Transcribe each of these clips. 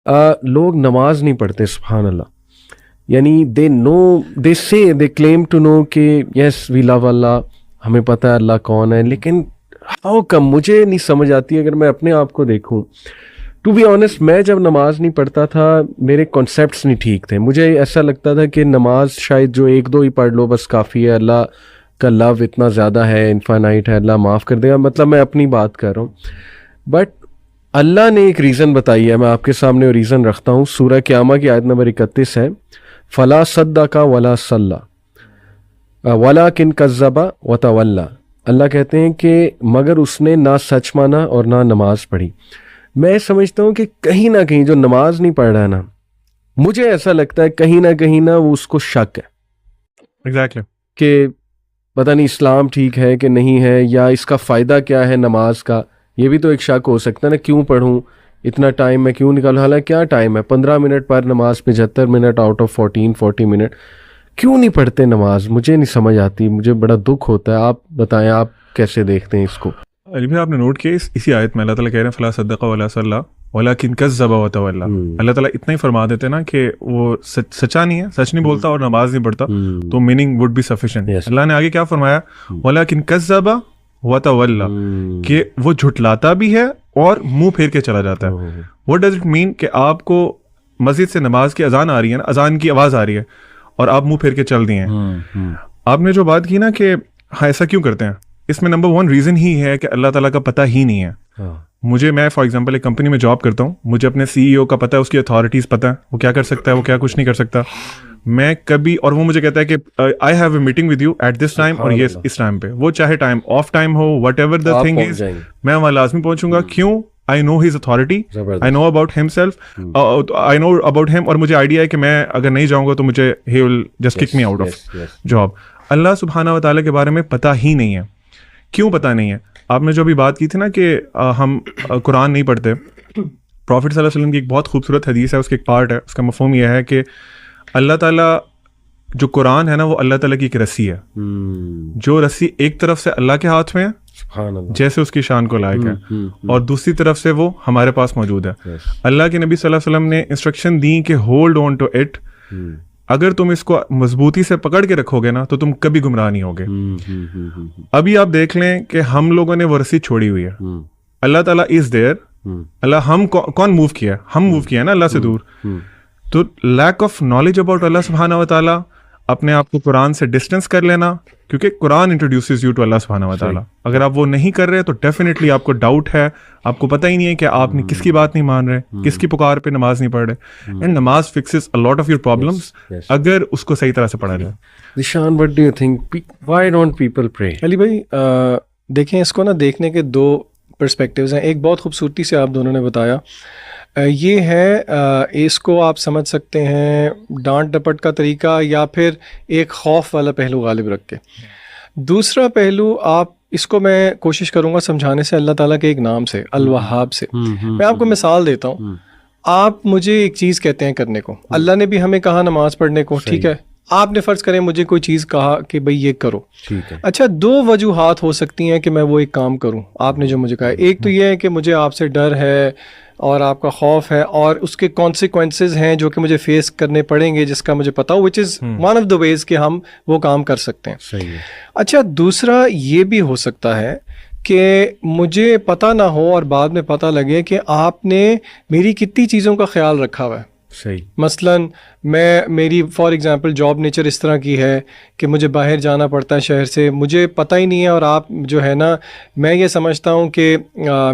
لوگ نماز نہیں پڑھتے. سبحان اللہ. یعنی دے کلیم ٹو نو کہ یس وی لو اللہ, ہمیں پتہ ہے اللہ کون ہے, لیکن ہاؤ کم, مجھے نہیں سمجھ آتی. اگر میں اپنے آپ کو دیکھوں, ٹو بی آنیسٹ, میں جب نماز نہیں پڑھتا تھا میرے کانسیپٹس نہیں ٹھیک تھے. مجھے ایسا لگتا تھا کہ نماز شاید جو 1-2 ہی پڑھ لو بس کافی ہے, اللہ کا لو اتنا زیادہ ہے, انفائنائٹ ہے, اللہ معاف کر دے گا. مطلب میں اپنی بات کر رہا ہوں, بٹ اللہ نے ایک ریزن بتائی ہے, میں آپ کے سامنے وہ ریزن رکھتا ہوں. سورہ قیامہ کی آیت نمبر 31 ہے, فلا صدق ولا صلی ولکن کذب وتولی. اللہ کہتے ہیں کہ مگر اس نے نہ سچ مانا اور نہ نماز پڑھی. میں سمجھتا ہوں کہ کہیں نہ کہیں جو نماز نہیں پڑھ رہا ہے نا, مجھے ایسا لگتا ہے کہیں نہ وہ اس کو شک ہے. ایگزیکٹلی. کہ پتہ نہیں اسلام ٹھیک ہے کہ نہیں ہے, یا اس کا فائدہ کیا ہے نماز کا. یہ بھی تو ایک شک ہو سکتا ہے نا, کیوں پڑھوں, اتنا ٹائم میں کیوں نکالوں. حالانکہ کیا ٹائم ہے, 15 منٹ پر نماز, 75 منٹ آؤٹ آف 40 منٹ. کیوں نہیں پڑھتے نماز, مجھے نہیں سمجھ آتی, مجھے بڑا دکھ ہوتا ہے. آپ بتائیں, آپ کیسے دیکھتے ہیں اس کو؟ علی بھائی, آپ نے نوٹ کیا اسی آیت میں اللہ تعالیٰ کہہ رہے ہیں فلا صدق ولا صلی ولکن کذب وتولی. اللہ تعالیٰ اتنا ہی فرما دیتے نا کہ وہ سچا نہیں ہے, سچ نہیں بولتا اور نماز نہیں پڑھتا, تو میننگ وڈ بی سفیشینٹ. اللہ نے آگے کیا فرمایا, ولکن کذب وتولی, کہ وہ جھٹلاتا بھی ہے اور منہ پھیر کے چلا جاتا ہے. واٹ ڈز اٹ مین, کہ آپ کو مسجد سے نماز کی اذان آ رہی ہے نا, اذان کی آواز آ رہی ہے اور آپ منہ پھیر کے چل دیے ہیں. آپ نے جو بات کی نا کہ ہاں ایسا کیوں کرتے ہیں, اس میں نمبر 1 ریزن ہی ہے کہ اللہ تعالیٰ کا پتہ ہی نہیں ہے. میں فار ایگزامپل ایک کمپنی میں جاب کرتا ہوں, مجھے اپنے CEO کا پتہ ہے, اس کی اتھارٹیز پتہ ہے, وہ کیا کر سکتا ہے, وہ کیا کچھ نہیں کر سکتا. میں کبھی, اور وہ مجھے کہتا ہے کہ I have a meeting with you at this time, اور یہ اس ٹائم پہ, وہ چاہے ٹائم آف ٹائم ہو, whatever the thing is, میں وہاں لازمی پہنچوں گا. کیوں؟ I know his authority, I know about himself, I know about him, اور مجھے آئیڈیا ہے کہ میں اگر نہیں جاؤں گا تو مجھے he will just kick me out of job. اللہ سبحانہ و تعالیٰ کے بارے میں پتہ ہی نہیں ہے. کیوں پتہ نہیں ہے؟ آپ نے جو ابھی بات کی تھی نا کہ ہم قرآن نہیں پڑھتے, پروفٹ صلی اللہ علیہ وسلم کی ایک بہت خوبصورت حدیث ہے, اس کے ایک پارٹ ہے, اس کا مفہوم یہ ہے کہ اللہ تعالیٰ جو قرآن ہے نا وہ اللہ تعالیٰ کی ایک رسی ہے, جو رسی ایک طرف سے اللہ کے ہاتھ میں ہے جیسے اس کی شان کو لائق ہے, اور دوسری طرف سے وہ ہمارے پاس موجود ہے. اللہ کے نبی صلی اللہ علیہ وسلم نے انسٹرکشن دی کہ ہولڈ آن ٹو اٹ, اگر تم اس کو مضبوطی سے پکڑ کے رکھو گے نا تو تم کبھی گمراہ نہیں ہوگے. ابھی آپ دیکھ لیں کہ ہم لوگوں نے وہ رسی چھوڑی ہوئی ہے. اللہ تعالیٰ از دیئر, اللہ ہم کون موو کیا, ہم موو کیا نا اللہ سے دور. تو لیک آف نالج اباؤٹ اللہ سبحانہ و تعالیٰ, اپنے آپ کو قرآن سے ڈسٹینس کر لینا, کیونکہ قرآن انٹروڈیوسز یو ٹو اللہ سبحانہ و تعالیٰ. اگر آپ وہ نہیں کر رہے تو ڈیفینیٹلی آپ کو ڈاؤٹ ہے, آپ کو پتہ ہی نہیں ہے کہ آپ نے کس کی بات نہیں مان رہے, کس کی پکار پہ نماز نہیں پڑھ رہے. اینڈ نماز fixes a lot of your problems اگر اس کو صحیح طرح سے پڑھا جائے. Zeeshan, what do you think, why don't people pray? علی بھائی دیکھیں, اس کو نا دیکھنے کے 2 پرسپیکٹیوز ہیں. ایک بہت خوبصورتی سے آپ دونوں نے بتایا, یہ ہے اس کو آپ سمجھ سکتے ہیں ڈانٹ ڈپٹ کا طریقہ, یا پھر ایک خوف والا پہلو غالب رکھ کے. دوسرا پہلو آپ اس کو میں کوشش کروں گا سمجھانے سے اللہ تعالیٰ کے ایک نام سے, الوہاب سے. میں آپ کو مثال دیتا ہوں. آپ مجھے ایک چیز کہتے ہیں کرنے کو, اللہ نے بھی ہمیں کہا نماز پڑھنے کو, ٹھیک ہے, آپ نے فرض کریں مجھے کوئی چیز کہا کہ بھئی یہ کرو, اچھا 2 وجوہات ہو سکتی ہیں کہ میں وہ ایک کام کروں. آپ نے جو مجھے کہا, ایک تو یہ ہے کہ مجھے آپ سے ڈر ہے اور آپ کا خوف ہے, اور اس کے کانسیکوینسز ہیں جو کہ مجھے فیس کرنے پڑیں گے, جس کا مجھے پتا ہو, وچ از ون آف دا ویز کہ ہم وہ کام کر سکتے ہیں. صحیح ہے. اچھا دوسرا یہ بھی ہو سکتا ہے کہ مجھے پتہ نہ ہو اور بعد میں پتہ لگے کہ آپ نے میری کتنی چیزوں کا خیال رکھا ہوا ہے. صحیح. مثلاً میری فار ایگزامپل جاب نیچر اس طرح کی ہے کہ مجھے باہر جانا پڑتا ہے شہر سے, مجھے پتہ ہی نہیں ہے, اور آپ جو ہے نا, میں یہ سمجھتا ہوں کہ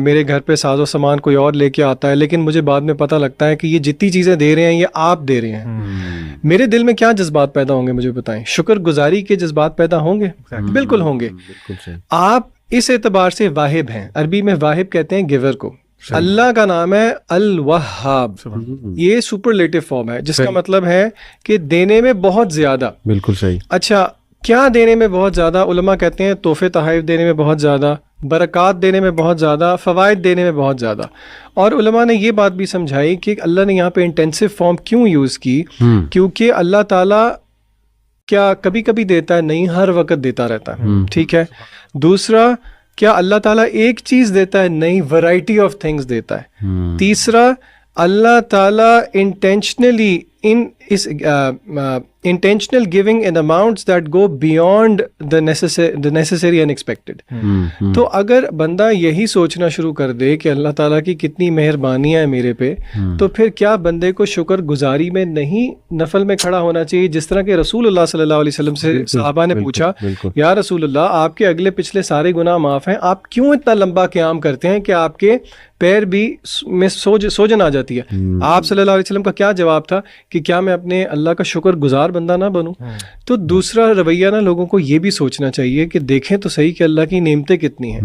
میرے گھر پہ ساز و سامان کوئی اور لے کے آتا ہے, لیکن مجھے بعد میں پتہ لگتا ہے کہ یہ جتنی چیزیں دے رہے ہیں یہ آپ دے رہے ہیں. میرے دل میں کیا جذبات پیدا ہوں گے مجھے بتائیں؟ شکر گزاری کے جذبات پیدا ہوں گے, بالکل ہوں گے. آپ اس اعتبار سے واہب ہیں, عربی میں واہب کہتے ہیں گیور کو. اللہ کا نام ہے الوہاب, یہ سپرلیٹو فارم ہے جس کا مطلب ہے کہ دینے میں بہت زیادہ. بالکل صحیح. اچھا کیا دینے میں بہت زیادہ؟ علماء کہتے ہیں تحفے تحائف دینے میں بہت زیادہ, برکات دینے میں بہت زیادہ, فوائد دینے میں بہت زیادہ. اور علماء نے یہ بات بھی سمجھائی کہ اللہ نے یہاں پہ انٹینسو فارم کیوں یوز کی, کیونکہ اللہ تعالیٰ کیا کبھی کبھی دیتا ہے, نہیں, ہر وقت دیتا رہتا ہے, ٹھیک ہے. دوسرا, کیا اللہ تعالیٰ ایک چیز دیتا ہے؟ نہیں, ورائٹی آف تھنگس دیتا ہے. تیسرا, اللہ تعالیٰ intentionally intentional giving in amounts that go beyond the necessary unexpected. تو اگر بندہ یہی سوچنا شروع کر دے کہ اللہ تعالیٰ کی کتنی مہربانیاں ہیں میرے پہ، تو پھر کیا بندے کو شکر گزاری میں نہیں نفل میں کھڑا ہونا چاہیے؟ جس طرح کہ رسول اللہ صلی اللہ علیہ وسلم سے صحابہ نے پوچھا، یا رسول اللہ آپ کے اگلے پچھلے سارے گناہ معاف ہیں، آپ کیوں اتنا لمبا قیام کرتے ہیں کہ آپ کے پیر بھی میں سوجن آ جاتی ہے؟ آپ صلی اللہ علیہ وسلم کا کیا جواب تھا کہ کیا میں اپنے اللہ کا شکر گزار بندہ نہ بنوں؟ تو دوسرا رویہ نا لوگوں کو یہ بھی سوچنا چاہیے کہ دیکھیں تو صحیح کہ اللہ کی نعمتیں کتنی ہیں.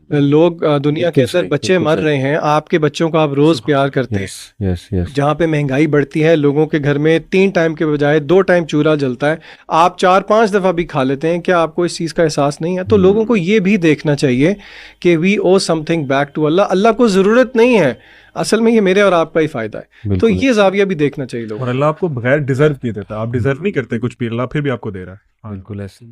لوگ دنیا کے اندر بچے مر رہے ہیں، آپ کے بچوں کا آپ روز پیار کرتے ہیں. جہاں پہ مہنگائی بڑھتی ہے، لوگوں کے گھر میں 3 ٹائم کے بجائے 2 ٹائم چولہا جلتا ہے، آپ 4-5 دفعہ بھی کھا لیتے ہیں. کیا آپ کو اس چیز کا احساس نہیں ہے؟ تو لوگوں کو یہ بھی دیکھنا چاہیے کہ وی او سم تھنگ بیک ٹو اللہ. اللہ کو ضرورت نہیں ہے، اصل میں یہ میرے اور آپ کا ہی فائدہ ہے. تو یہ زاویہ بھی دیکھنا چاہیے لوگوں. اور اللہ آپ کو بغیر ڈیزرو کیے دیتا ہے، آپ ڈیزرو نہیں کرتے کچھ بھی، اللہ پھر بھی آپ کو دے رہا ہے. بالکل ایسے.